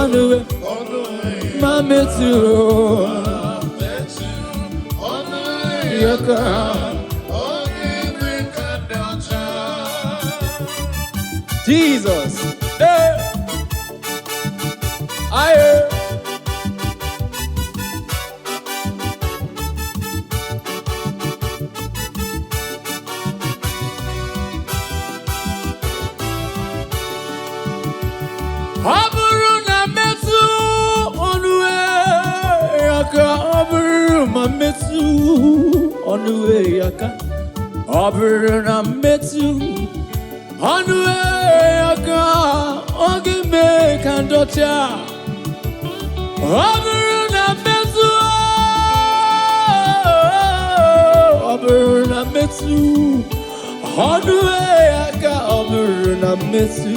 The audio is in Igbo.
Onu mametu yaka Jesus. Aye. Aburu na metu onue yaka aburu ma metu onue yaka aburu na metu onue yaka ogi me kandocha aburu na metu onue yaka aburu na metu